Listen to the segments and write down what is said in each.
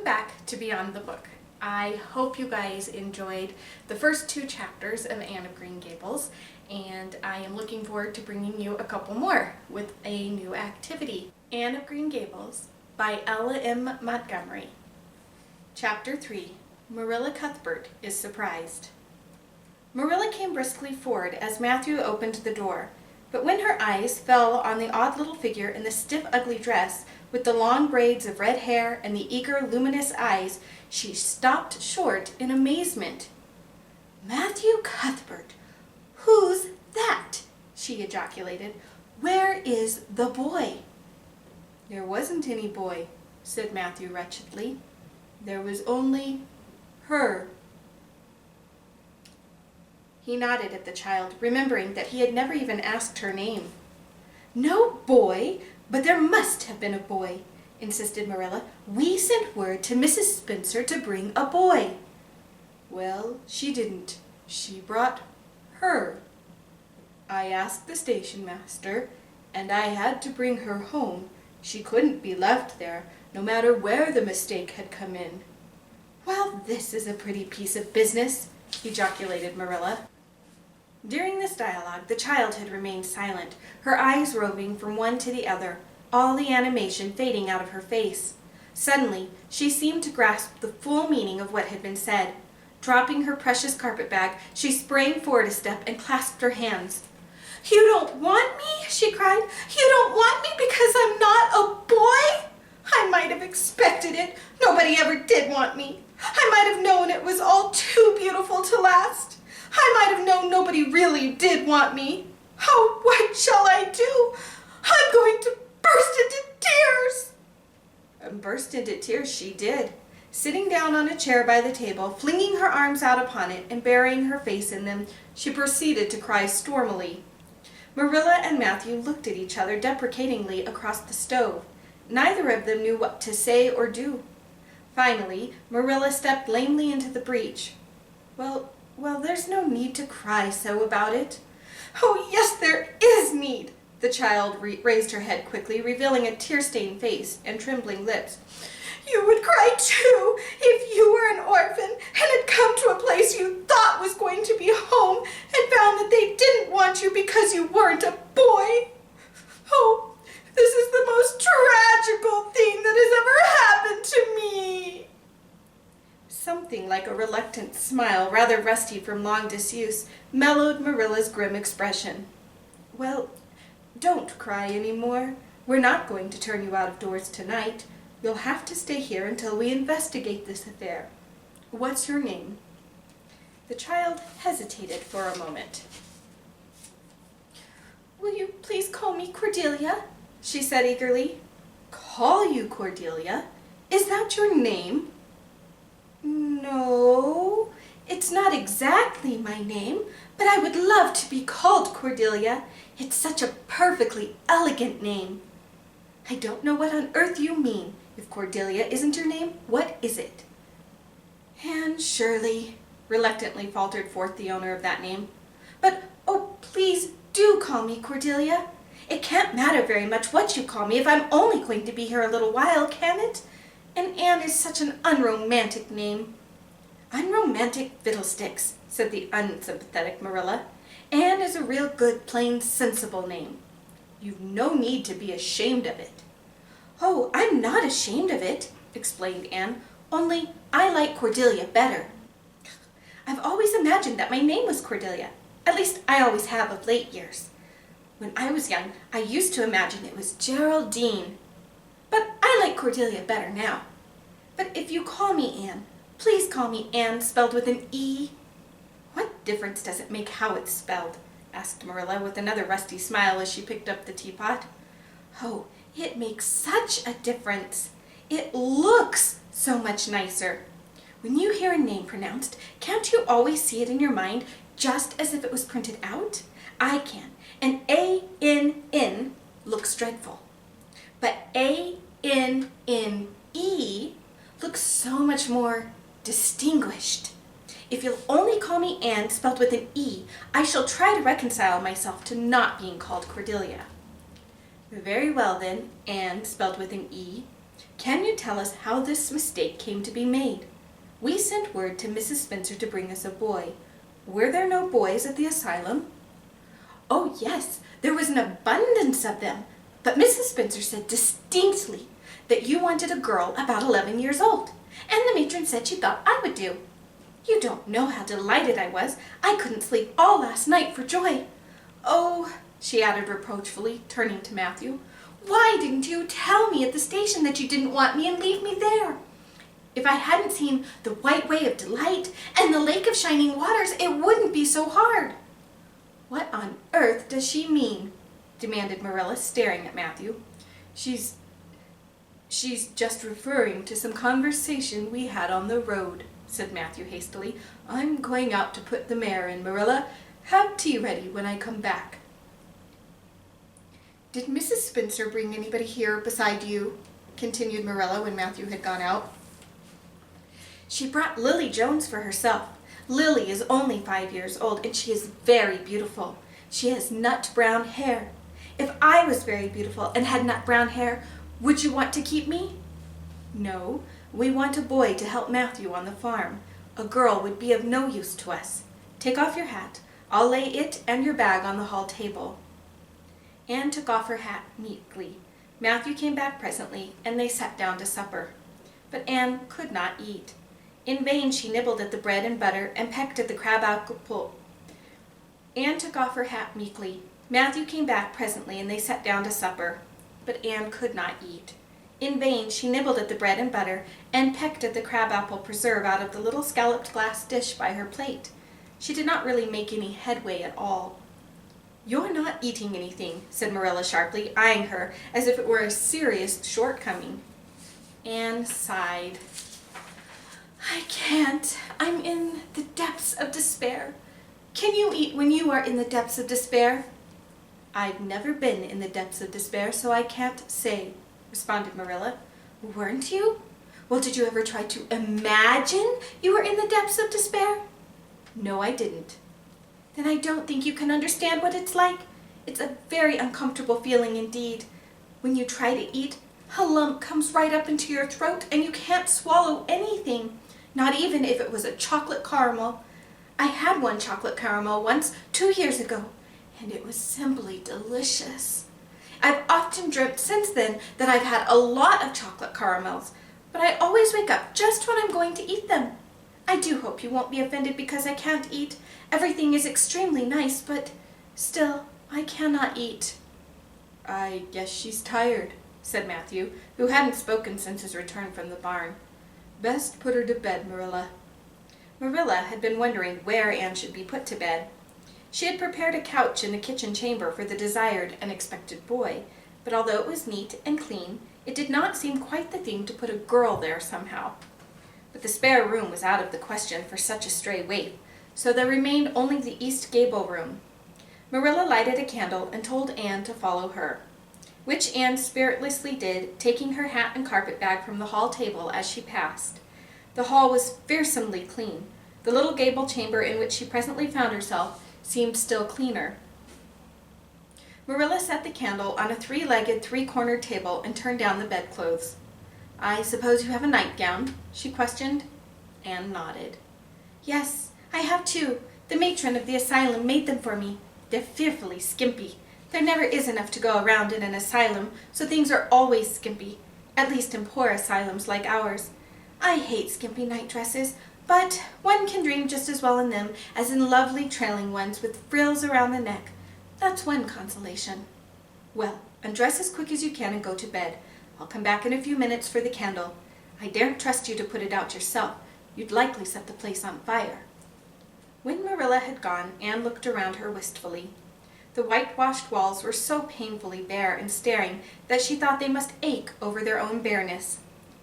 back to Beyond the Book. I hope you guys enjoyed the first 2 chapters of Anne of Green Gables, and I am looking forward to bringing you a couple more with a new activity. Anne of Green Gables by L.M. Montgomery. Chapter 3. Marilla Cuthbert is Surprised. Marilla came briskly forward as Matthew opened the door, but when her eyes fell on the odd little figure in the stiff, ugly dress, with the long braids of red hair and the eager, luminous eyes, she stopped short in amazement. "Matthew Cuthbert! Who's that?" she ejaculated. "Where is the boy?" "There wasn't any boy," said Matthew wretchedly. "There was only her." He nodded at the child, remembering that he had never even asked her name. "No boy? But there must have been a boy," insisted Marilla. "We sent word to Mrs. Spencer to bring a boy." "Well, she didn't. She brought her. I asked the station master, and I had to bring her home. She couldn't be left there, no matter where the mistake had come in." "Well, this is a pretty piece of business," ejaculated Marilla. During this dialogue, the child had remained silent, her eyes roving from one to the other, all the animation fading out of her face. Suddenly, she seemed to grasp the full meaning of what had been said. Dropping her precious carpet-bag, she sprang forward a step and clasped her hands. "You don't want me?" she cried. "You don't want me because I'm not a boy? I might have expected it. Nobody ever did want me. I might have known it was all too beautiful to last. I might have known nobody really did want me. Oh, what shall I do? I'm going to burst into tears." And burst into tears she did, sitting down on a chair by the table, flinging her arms out upon it and burying her face in them. She proceeded to cry stormily. Marilla and Matthew looked at each other deprecatingly across the stove. Neither of them knew what to say or do. Finally, Marilla stepped lamely into the breach. Well, there's no need to cry so about it." "Oh, yes, there is need." The child raised her head quickly, revealing a tear-stained face and trembling lips. "You would cry, too, if you were an orphan and had come to a place you thought was going to be home and found that they didn't want you because you weren't a boy. Oh, this is the most tragical thing that has ever happened to me." Something like a reluctant smile, rather rusty from long disuse, mellowed Marilla's grim expression. "Well, don't cry any more. We're not going to turn you out of doors tonight. You'll have to stay here until we investigate this affair. What's your name?" The child hesitated for a moment. "Will you please call me Cordelia?" she said eagerly. "Call you Cordelia? Is that your name?" "No, it's not exactly my name, but I would love to be called Cordelia. It's such a perfectly elegant name." "I don't know what on earth you mean. If Cordelia isn't your name, what is it?" "Anne Shirley," reluctantly faltered forth the owner of that name. "But, oh, please do call me Cordelia. It can't matter very much what you call me if I'm only going to be here a little while, can it? And Anne is such an unromantic name." "Unromantic fiddlesticks," said the unsympathetic Marilla. "Anne is a real good, plain, sensible name. You've no need to be ashamed of it." "Oh, I'm not ashamed of it," explained Anne, "only I like Cordelia better. I've always imagined that my name was Cordelia. At least I always have of late years. When I was young, I used to imagine it was Geraldine. But I like Cordelia better now. But if you call me Anne, please call me Anne spelled with an E." "What difference does it make how it's spelled?" asked Marilla with another rusty smile as she picked up the teapot. "Oh, it makes such a difference. It looks so much nicer. When you hear a name pronounced, can't you always see it in your mind just as if it was printed out? I can. And A-N-N looks dreadful. But A-N-N-E looks so much more distinguished. If you'll only call me Anne spelled with an E, I shall try to reconcile myself to not being called Cordelia." "Very well then, Anne spelled with an E. Can you tell us how this mistake came to be made? We sent word to Mrs. Spencer to bring us a boy. Were there no boys at the asylum?" "Oh, yes, there was an abundance of them, but Mrs. Spencer said distinctly that you wanted a girl about 11 years old, and the matron said she thought I would do. You don't know how delighted I was. I couldn't sleep all last night for joy. Oh," she added reproachfully, turning to Matthew, "why didn't you tell me at the station that you didn't want me and leave me there? If I hadn't seen the White Way of Delight and the Lake of Shining Waters, it wouldn't be so hard." "What on earth does she mean?" demanded Marilla, staring at Matthew. She's just referring to some conversation we had on the road," said Matthew hastily. "I'm going out to put the mare in, Marilla. Have tea ready when I come back." "Did Mrs. Spencer bring anybody here beside you?" continued Marilla when Matthew had gone out. "She brought Lily Jones for herself. Lily is only 5 years old, and she is very beautiful. She has nut brown hair. If I was very beautiful and had nut brown hair, would you want to keep me?" "No, we want a boy to help Matthew on the farm. A girl would be of no use to us. Take off your hat. I'll lay it and your bag on the hall table." Anne took off her hat meekly. Matthew came back presently, and they sat down to supper. But Anne could not eat. In vain she nibbled at the bread and butter and pecked at the crab-apple. Anne took off her hat meekly. Matthew came back presently, and they sat down to supper. But Anne could not eat. In vain she nibbled at the bread and butter and pecked at the crab-apple preserve out of the little scalloped glass dish by her plate. She did not really make any headway at all. "You're not eating anything," said Marilla sharply, eyeing her as if it were a serious shortcoming. Anne sighed. "I can't. I'm in the depths of despair. Can you eat when you are in the depths of despair?" "I've never been in the depths of despair, so I can't say," responded Marilla. "Weren't you? Well, did you ever try to imagine you were in the depths of despair?" "No, I didn't." "Then I don't think you can understand what it's like. It's a very uncomfortable feeling indeed. When you try to eat, a lump comes right up into your throat and you can't swallow anything, not even if it was a chocolate caramel. I had one chocolate caramel once 2 years ago, and it was simply delicious. I've often dreamt since then that I've had a lot of chocolate caramels, but I always wake up just when I'm going to eat them. I do hope you won't be offended because I can't eat. Everything is extremely nice, but still, I cannot eat." "I guess she's tired," said Matthew, who hadn't spoken since his return from the barn. "Best put her to bed, Marilla." Marilla had been wondering where Anne should be put to bed. She had prepared a couch in the kitchen chamber for the desired and expected boy, but although it was neat and clean, it did not seem quite the thing to put a girl there somehow. But the spare room was out of the question for such a stray waif, so there remained only the east gable room. Marilla lighted a candle and told Anne to follow her, which Anne spiritlessly did, taking her hat and carpet-bag from the hall table as she passed. The hall was fearsomely clean. The little gable chamber in which she presently found herself seemed still cleaner. Marilla set the candle on a 3-legged, 3-cornered table and turned down the bedclothes. "I suppose you have a nightgown?" she questioned. Anne nodded. "Yes, I have 2. The matron of the asylum made them for me. They're fearfully skimpy. There never is enough to go around in an asylum, so things are always skimpy, at least in poor asylums like ours. I hate skimpy night dresses, but one can dream just as well in them as in lovely trailing ones with frills around the neck. That's one consolation. Well, undress as quick as you can and go to bed. I'll come back in a few minutes for the candle. I daren't trust you to put it out yourself. You'd likely set the place on fire." When Marilla had gone, Anne looked around her wistfully. The whitewashed walls were so painfully bare and staring that she thought they must ache over their own bareness.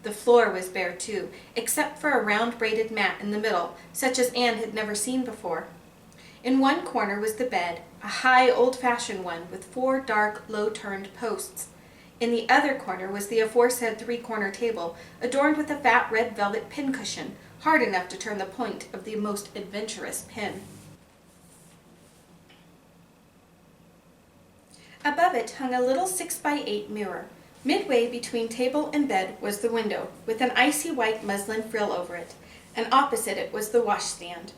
The floor was bare too, except for a round braided mat in the middle, such as Anne had never seen before. In one corner was the bed, a high old-fashioned one with 4 dark, low-turned posts. In the other corner was the aforesaid 3-corner table, adorned with a fat red velvet pincushion, hard enough to turn the point of the most adventurous pin. Above it hung a little 6-by-8 mirror, Midway between table and bed was the window, with an icy white muslin frill over it, and opposite it was the washstand.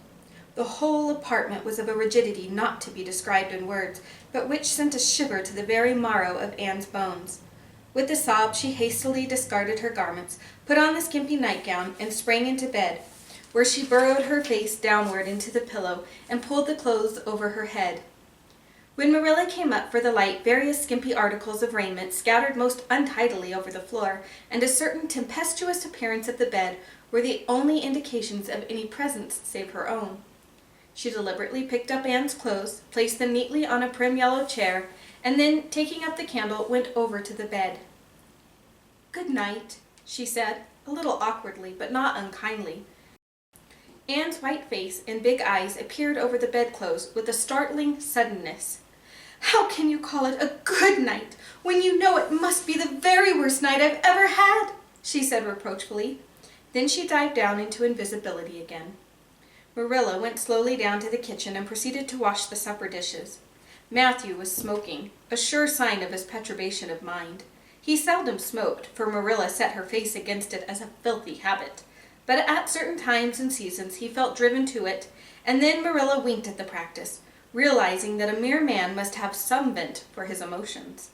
The whole apartment was of a rigidity not to be described in words, but which sent a shiver to the very marrow of Anne's bones. With a sob she hastily discarded her garments, put on the skimpy nightgown, and sprang into bed, where she burrowed her face downward into the pillow and pulled the clothes over her head. When Marilla came up for the light, various skimpy articles of raiment scattered most untidily over the floor, and a certain tempestuous appearance of the bed were the only indications of any presence save her own. She deliberately picked up Anne's clothes, placed them neatly on a prim yellow chair, and then, taking up the candle, went over to the bed. "Good night," she said, a little awkwardly, but not unkindly. Anne's white face and big eyes appeared over the bedclothes with a startling suddenness. "How can you call it a good night when you know it must be the very worst night I've ever had?" she said reproachfully. Then she dived down into invisibility again. Marilla went slowly down to the kitchen and proceeded to wash the supper dishes. Matthew was smoking, a sure sign of his perturbation of mind. He seldom smoked, for Marilla set her face against it as a filthy habit. But at certain times and seasons he felt driven to it, and then Marilla winked at the practice, realizing that a mere man must have some vent for his emotions.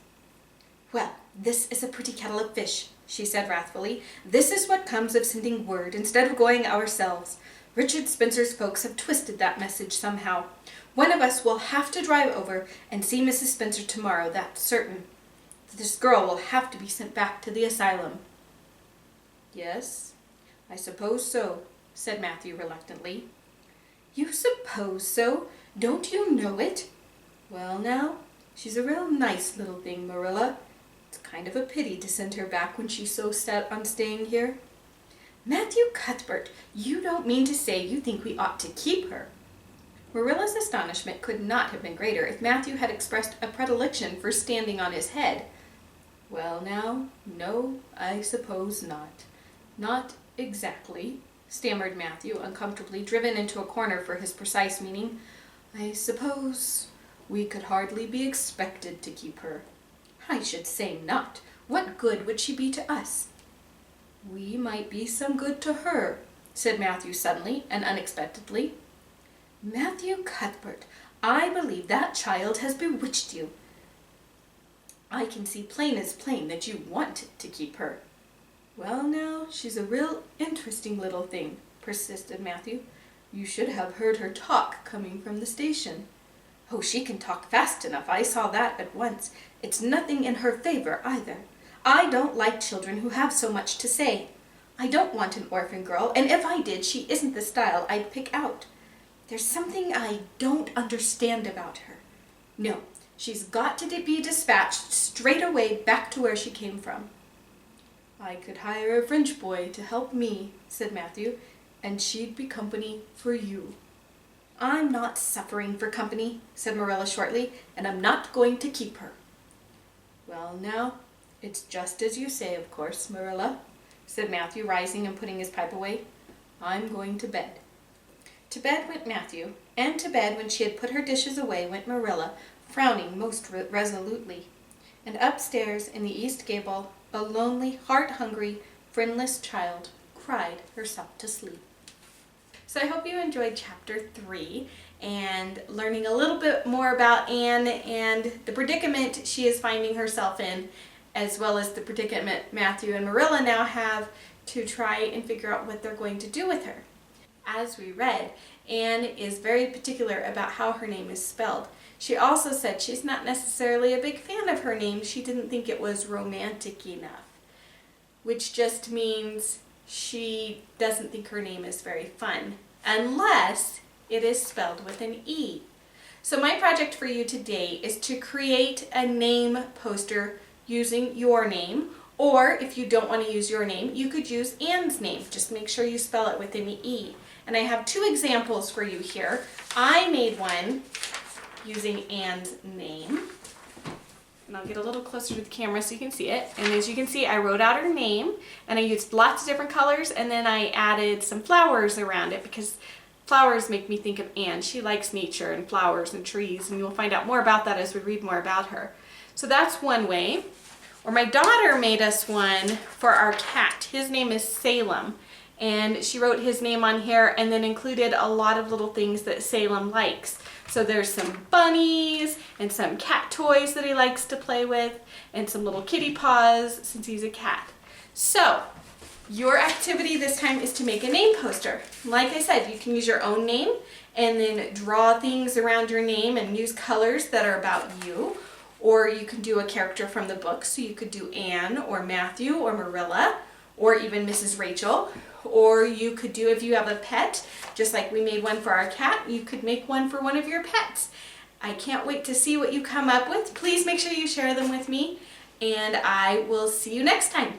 "Well, this is a pretty kettle of fish," she said wrathfully. "This is what comes of sending word instead of going ourselves. Richard Spencer's folks have twisted that message somehow. One of us will have to drive over and see Mrs. Spencer tomorrow, that's certain. This girl will have to be sent back to the asylum." "Yes, I suppose so," said Matthew reluctantly. "You suppose so? Don't you know it?" "Well now, she's a real nice little thing, Marilla. It's kind of a pity to send her back when she's so set on staying here." "Matthew Cuthbert, you don't mean to say you think we ought to keep her?" Marilla's astonishment could not have been greater if Matthew had expressed a predilection for standing on his head. "Well now, no, I suppose not. Not exactly," stammered Matthew, uncomfortably driven into a corner for his precise meaning. "I suppose we could hardly be expected to keep her." "I should say not. What good would she be to us?" "We might be some good to her," said Matthew suddenly and unexpectedly. "Matthew Cuthbert, I believe that child has bewitched you. I can see plain as plain that you want to keep her." "Well now, she's a real interesting little thing," persisted Matthew. "You should have heard her talk coming from the station." "Oh, she can talk fast enough. I saw that at once. It's nothing in her favor either. I don't like children who have so much to say. I don't want an orphan girl, and if I did, she isn't the style I'd pick out. There's something I don't understand about her. No, she's got to be dispatched straight away back to where she came from." "I could hire a French boy to help me," said Matthew, "and she'd be company for you." "I'm not suffering for company," said Marilla shortly, "and I'm not going to keep her." "Well now, it's just as you say, of course, Marilla," said Matthew, rising and putting his pipe away. "I'm going to bed." To bed went Matthew, and to bed, when she had put her dishes away, went Marilla, frowning most resolutely. And upstairs in the east gable, a lonely, heart-hungry, friendless child cried herself to sleep. So I hope you enjoyed Chapter 3 and learning a little bit more about Anne and the predicament she is finding herself in, as well as the predicament Matthew and Marilla now have to try and figure out what they're going to do with her. As we read, Anne is very particular about how her name is spelled. She also said she's not necessarily a big fan of her name. She didn't think it was romantic enough, which just means she doesn't think her name is very fun, unless it is spelled with an E. So my project for you today is to create a name poster using your name, or if you don't want to use your name, you could use Anne's name. Just make sure you spell it with an E. And I have 2 examples for you here. I made one using Anne's name. And I'll get a little closer to the camera so you can see it. And as you can see, I wrote out her name, and I used lots of different colors, and then I added some flowers around it because flowers make me think of Anne. She likes nature and flowers and trees, and you'll find out more about that as we read more about her. So that's one way. Or my daughter made us one for our cat. His name is Salem. And she wrote his name on here and then included a lot of little things that Salem likes. So there's some bunnies and some cat toys that he likes to play with and some little kitty paws since he's a cat. So your activity this time is to make a name poster. Like I said, you can use your own name and then draw things around your name and use colors that are about you. Or you can do a character from the book. So you could do Anne or Matthew or Marilla or even Mrs. Rachel. Or you could do, if you have a pet, just like we made one for our cat, you could make one for one of your pets. I can't wait to see what you come up with. Please make sure you share them with me, and I will see you next time.